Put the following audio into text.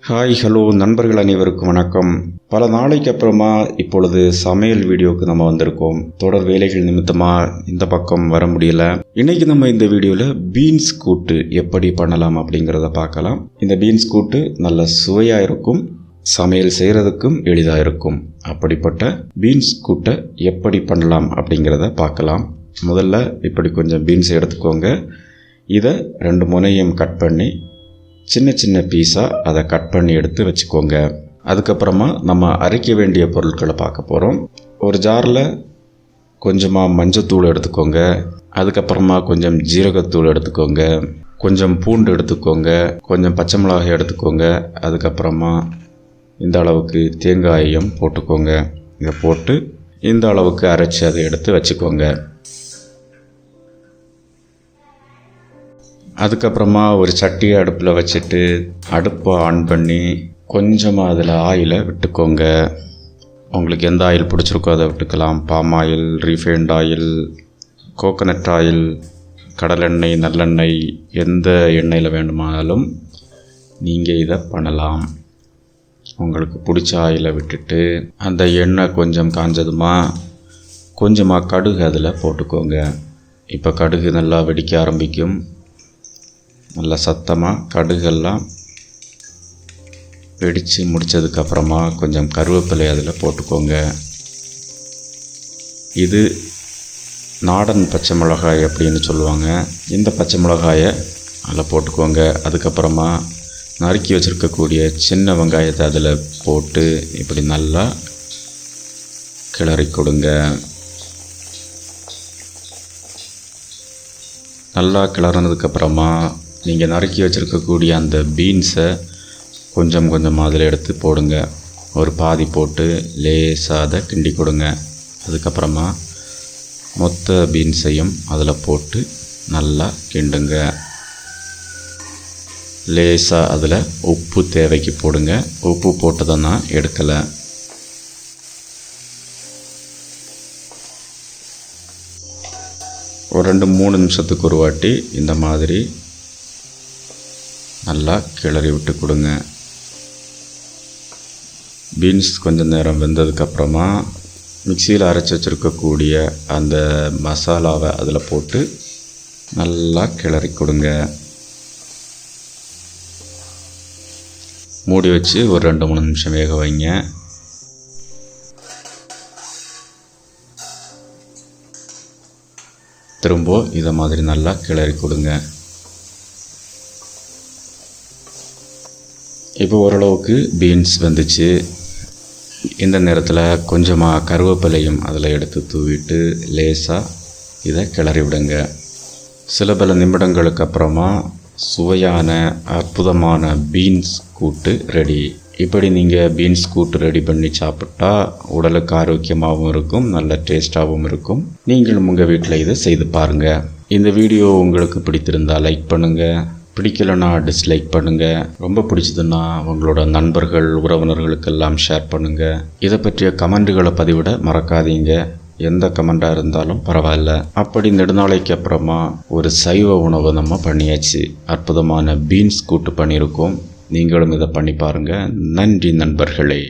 Hi hello நண்பர்கள் அனைவருக்கும் வணக்கம். பல நாளைக்கு அப்புறமா இப்பொழுது சமையல் வீடியோவுக்கு நம்ம வந்திருக்கோம். தொடர் வேலைகள் நிமித்தமாக இந்த பக்கம் வர முடியல. இன்னைக்கு நம்ம இந்த வீடியோவில் பீன்ஸ் கூட்டு எப்படி பண்ணலாம் அப்படிங்கிறத பார்க்கலாம். இந்த பீன்ஸ் கூட்டு நல்ல சுவையாக இருக்கும், சமையல் செய்கிறதுக்கும் எளிதாக இருக்கும். அப்படிப்பட்ட பீன்ஸ் கூட்டை எப்படி பண்ணலாம் அப்படிங்கிறத பார்க்கலாம். முதல்ல இப்படி கொஞ்சம் பீன்ஸ் எடுத்துக்கோங்க. இதை 2 முனையும் கட் பண்ணி சின்ன சின்ன பீஸாக அதை கட் பண்ணி எடுத்து வச்சுக்கோங்க. அதுக்கப்புறமா நம்ம அரைக்க வேண்டிய பொருட்களை பார்க்க போகிறோம். ஒரு ஜாரில் கொஞ்சமாக மஞ்சத்தூள் எடுத்துக்கோங்க. அதுக்கப்புறமா கொஞ்சம் ஜீரகத்தூள் எடுத்துக்கோங்க. கொஞ்சம் பூண்டு எடுத்துக்கோங்க. கொஞ்சம் பச்சை மிளகாய் எடுத்துக்கோங்க. அதுக்கப்புறமா இந்த அளவுக்கு தேங்காயும் போட்டுக்கோங்க. இதை போட்டு இந்த அளவுக்கு அரைச்சி அதை எடுத்து வச்சுக்கோங்க. அதுக்கப்புறமா ஒரு சட்டியை அடுப்பில் வச்சுட்டு அடுப்பை ஆன் பண்ணி கொஞ்சமாக அதில் ஆயிலை விட்டுக்கோங்க. உங்களுக்கு எந்த ஆயில் பிடிச்சிருக்கோ அதை விட்டுக்கலாம். Palm oil, refined oil, coconut oil, கடலெண்ணெய், நல்லெண்ணெய், எந்த எண்ணெயில் வேணுமானாலும் நீங்கள் இதை பண்ணலாம். உங்களுக்கு பிடிச்ச ஆயிலை விட்டுட்டு அந்த எண்ணெய் கொஞ்சம் காஞ்சதுமா கொஞ்சமாக கடுகு அதில் போட்டுக்கோங்க. இப்போ கடுகு நல்லா வெடிக்க ஆரம்பிக்கும். நல்லா சத்தமாக கடுகெல்லாம் வெடித்து முடித்ததுக்கப்புறமா கொஞ்சம் கருவேப்பிலை அதில் போட்டுக்கோங்க. இது நாடன் பச்சை மிளகாய் அப்படின்னு சொல்லுவாங்க. இந்த பச்சை மிளகாயை அதில் போட்டுக்கோங்க. அதுக்கப்புறமா நறுக்கி வச்சுருக்கக்கூடிய சின்ன வெங்காயத்தை அதில் போட்டு இப்படி நல்லா கிளறி கொடுங்க. நல்லா கிளறினதுக்கப்புறமா நீங்கள் நறுக்கி வச்சுருக்கக்கூடிய அந்த பீன்ஸை கொஞ்சம் கொஞ்சமாக அதில் எடுத்து போடுங்க. ஒரு பாதி போட்டு லேசாக அதை கிண்டி கொடுங்க. அதுக்கப்புறமா மொத்த பீன்ஸையும் அதில் போட்டு நல்லா கிண்டுங்க. லேசாக அதில் உப்பு தேவைக்கு போடுங்க. உப்பு போட்டதை நான் எடுக்கலை. ஒரு 2-3 நிமிஷத்துக்கு ஒரு வாட்டி இந்த மாதிரி நல்லா கிளறி விட்டு கொடுங்க. பீன்ஸ் கொஞ்சம் நேரம் வெந்ததுக்கப்புறமா மிக்சியில் அரைச்சி வச்சுருக்கக்கூடிய அந்த மசாலாவை அதில் போட்டு நல்லா கிளறி கொடுங்க. மூடி வச்சு ஒரு 2-3 நிமிஷம் வேக வைங்க. திரும்ப இதை மாதிரி நல்லா கிளறி கொடுங்க. இப்போ ஓரளவுக்கு பீன்ஸ் வந்துச்சு. இந்த நேரத்தில் கொஞ்சமாக கருவேப்பிலையும் அதில் எடுத்து தூவிட்டு லேசாக இதை கிளறி விடுங்க. சில பல நிமிடங்களுக்கு அப்புறமா சுவையான அற்புதமான பீன்ஸ் கூட்டு ரெடி. இப்படி நீங்கள் பீன்ஸ் கூட்டு ரெடி பண்ணி சாப்பிட்டா உடலுக்கு ஆரோக்கியமாகவும் இருக்கும், நல்ல டேஸ்ட்டாகவும் இருக்கும். நீங்களும் உங்கள் வீட்டில் இதை செய்து பாருங்கள். இந்த வீடியோ உங்களுக்கு பிடித்திருந்தால் லைக் பண்ணுங்கள், பிடிக்கலைன்னா டிஸ்லைக் பண்ணுங்கள். ரொம்ப பிடிச்சதுன்னா உங்களோட நண்பர்கள், உறவினர்களுக்கெல்லாம் ஷேர் பண்ணுங்கள். இதை பற்றிய கமெண்ட்டுகளை பதிவிட மறக்காதீங்க. எந்த கமெண்டாக இருந்தாலும் பரவாயில்ல. அப்படி நெடுநாளைக்கு அப்புறமா ஒரு சைவ உணவை நம்ம பண்ணியாச்சு. அற்புதமான பீன்ஸ் கூட்டு பண்ணியிருக்கோம். நீங்களும் இதை பண்ணி பாருங்கள். நன்றி நண்பர்களே.